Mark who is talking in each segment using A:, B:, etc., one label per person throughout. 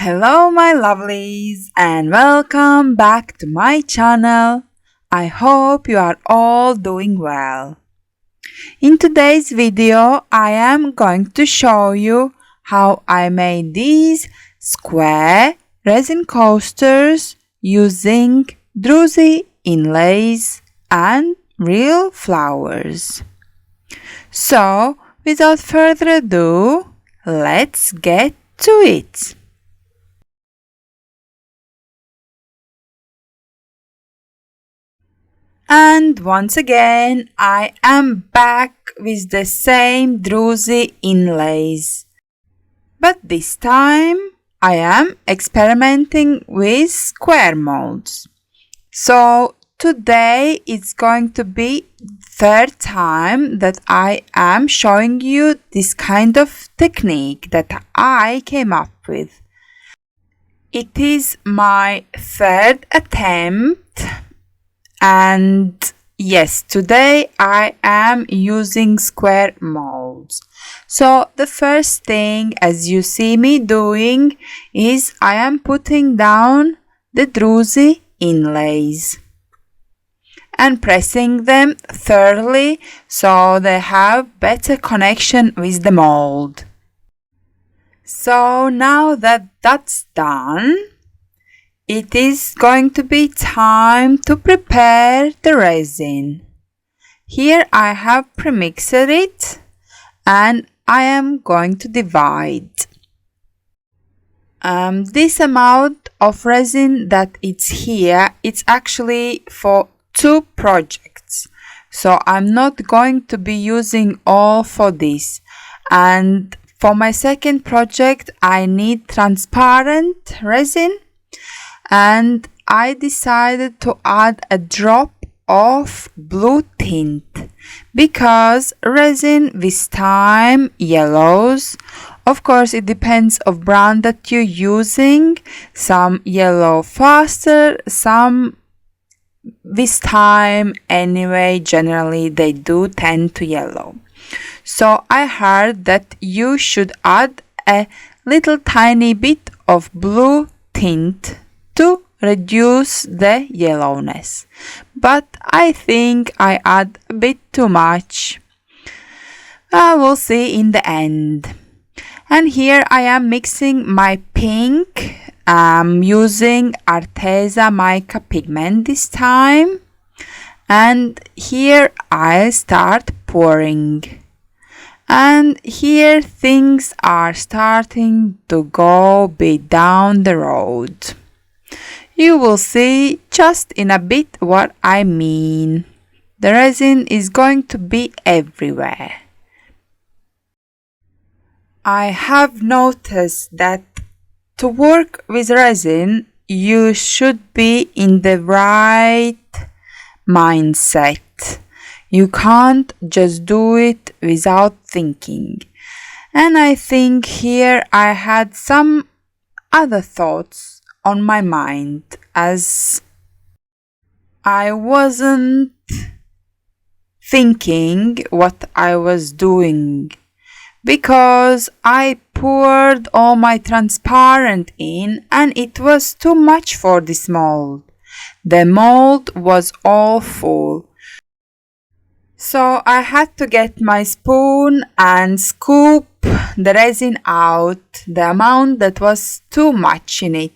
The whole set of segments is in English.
A: Hello my lovelies and welcome back to my channel. I hope you are all doing well. In today's video I am going to show you how I made these square resin coasters using Druzy inlays and real flowers. So without further ado, let's get to it. And once again, I am back with the same Druzy inlays. But this time, I am experimenting with square molds. So today it's going to be third time that I am showing you this kind of technique that I came up with. It is my third attempt. And yes, today I am using square molds. So the first thing, as you see me doing, is I am putting down the Druzy inlays and pressing them thoroughly so they have better connection with the mold. So now that that's done, it is going to be time to prepare the resin. Here I have premixed it and I am going to divide. This amount of resin that it's here, it's actually for 2 projects. So I'm not going to be using all for this. And for my second project, I need transparent resin. And I decided to add a drop of blue tint because resin with time yellows. Of course, it depends on brand that you're using. Some yellow faster, some with time anyway, generally they do tend to yellow. So I heard that you should add a little tiny bit of blue tint to reduce the yellowness, but I think I add a bit too much. We'll see in the end. And here I am mixing my pink. I'm using Arteza mica pigment this time, and here I start pouring. And here things are starting to go a bit down the road. You will see just in a bit what I mean. The resin is going to be everywhere. I have noticed that to work with resin, you should be in the right mindset. You can't just do it without thinking. And I think here I had some other thoughts on my mind as I wasn't thinking what I was doing because I poured all my transparent in and it was too much for this mold. The mold was all full. So I had to get my spoon and scoop the resin out, the amount that was too much in it.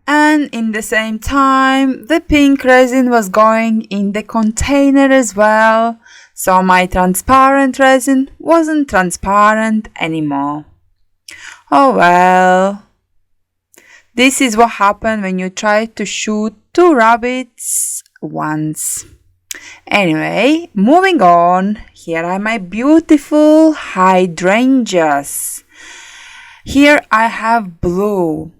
A: And in the same time, the pink resin was going in the container as well, so my transparent resin wasn't transparent anymore. Oh well. This is what happened when you try to shoot 2 rabbits once. Anyway, moving on. Here are my beautiful hydrangeas. Here I have blue.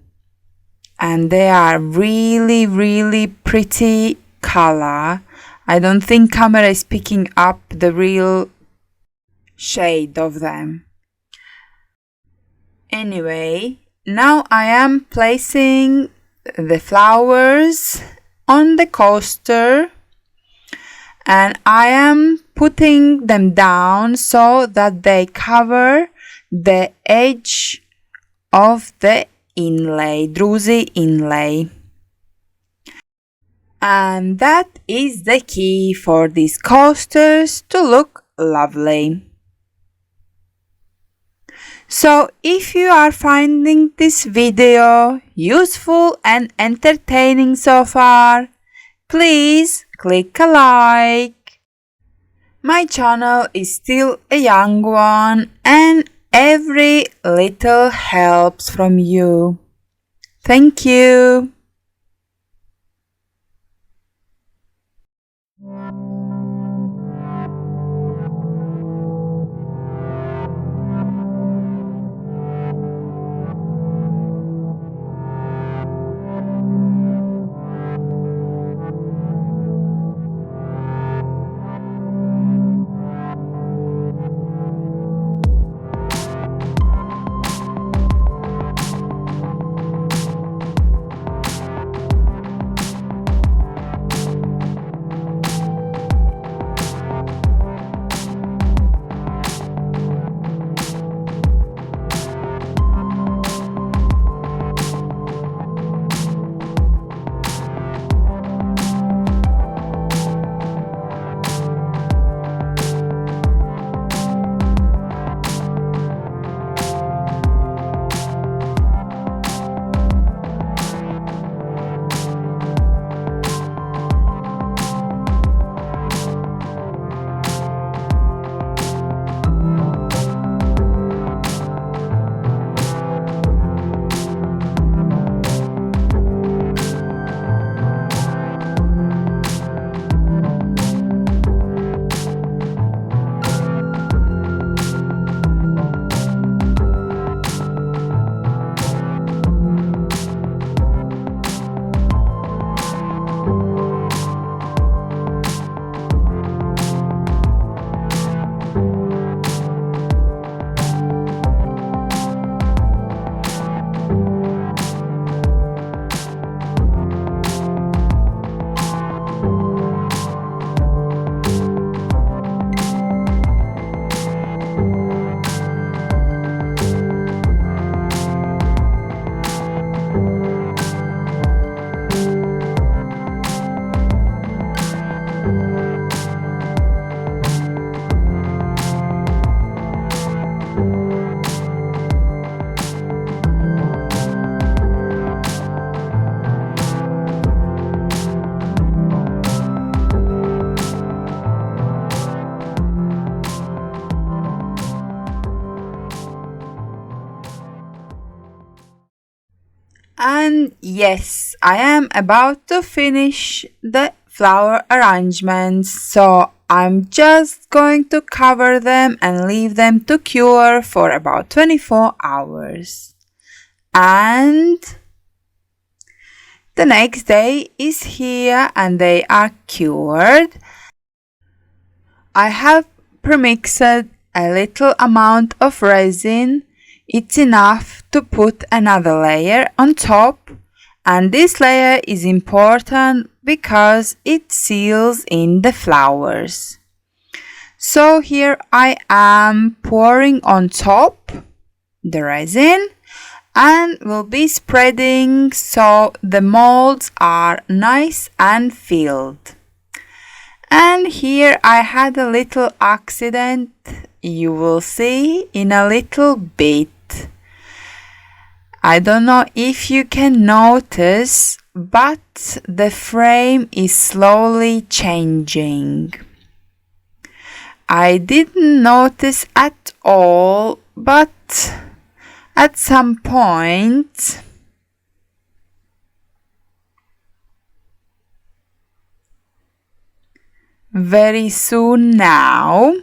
A: And they are really pretty color. I don't think camera is picking up the real shade of them. Anyway, now I am placing the flowers on the coaster and I am putting them down so that they cover the edge of the inlay, Druzy inlay. And that is the key for these coasters to look lovely. So if you are finding this video useful and entertaining so far, please click a like. My channel is still a young one and every little helps from you. Thank you. And yes, I am about to finish the flower arrangements, so I'm just going to cover them and leave them to cure for about 24 hours. And the next day is here and they are cured. I have premixed a little amount of resin. It's enough to put another layer on top, and this layer is important because it seals in the flowers. So here I am pouring on top the resin and will be spreading so the molds are nice and filled. And here I had a little accident, you will see in a little bit. I don't know if you can notice, but the frame is slowly changing. I didn't notice at all, but at some point very soon now,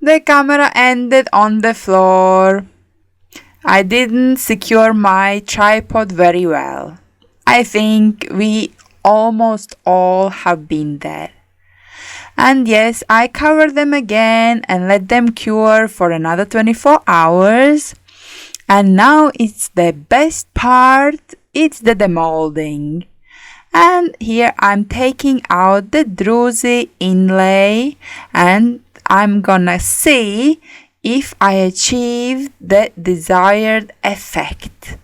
A: the camera ended on the floor. I didn't secure my tripod very well. I think we almost all have been there. And yes, I covered them again and let them cure for another 24 hours. And now it's the best part. it's the demolding. And here I'm taking out the Druzy inlay and I'm gonna see if I achieved the desired effect.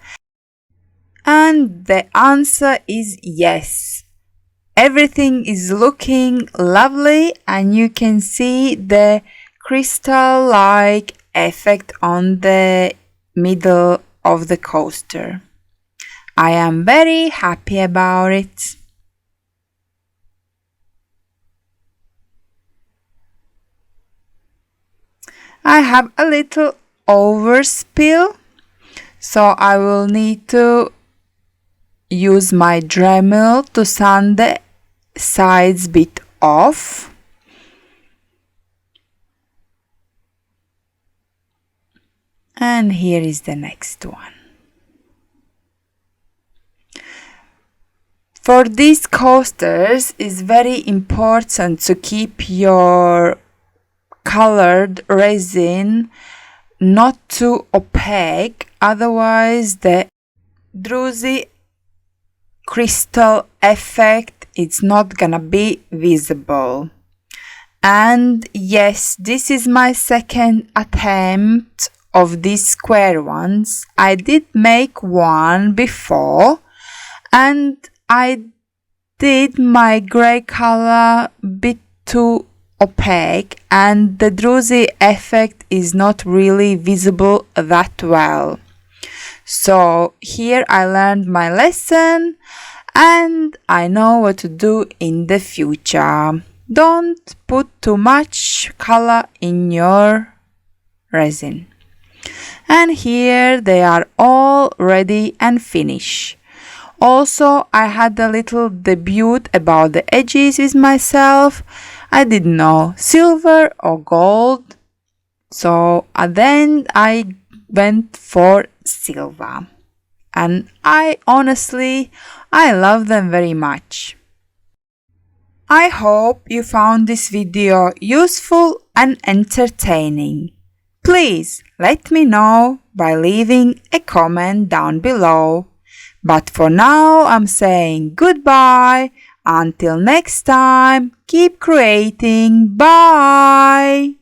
A: And the answer is yes. Everything is looking lovely and you can see the crystal-like effect on the middle of the coaster. I am very happy about it. I have a little overspill, so I will need to use my Dremel to sand the sides bit off. And here is the next one. For these coasters, it's very important to keep your colored resin not too opaque, otherwise the Druzy crystal effect is not gonna be visible. And yes, this is my second attempt of these square ones. I did make one before and I did my grey color a bit too opaque and the Druzy effect is not really visible that well. So here I learned my lesson and I know what to do in the future. Don't put too much color in your resin. And here they are all ready and finished. Also, I had a little debut about the edges with myself. I didn't know silver or gold. So then I went for silver. And I love them very much. I hope you found this video useful and entertaining. Please let me know by leaving a comment down below. But for now, I'm saying goodbye. Until next time, keep creating. Bye!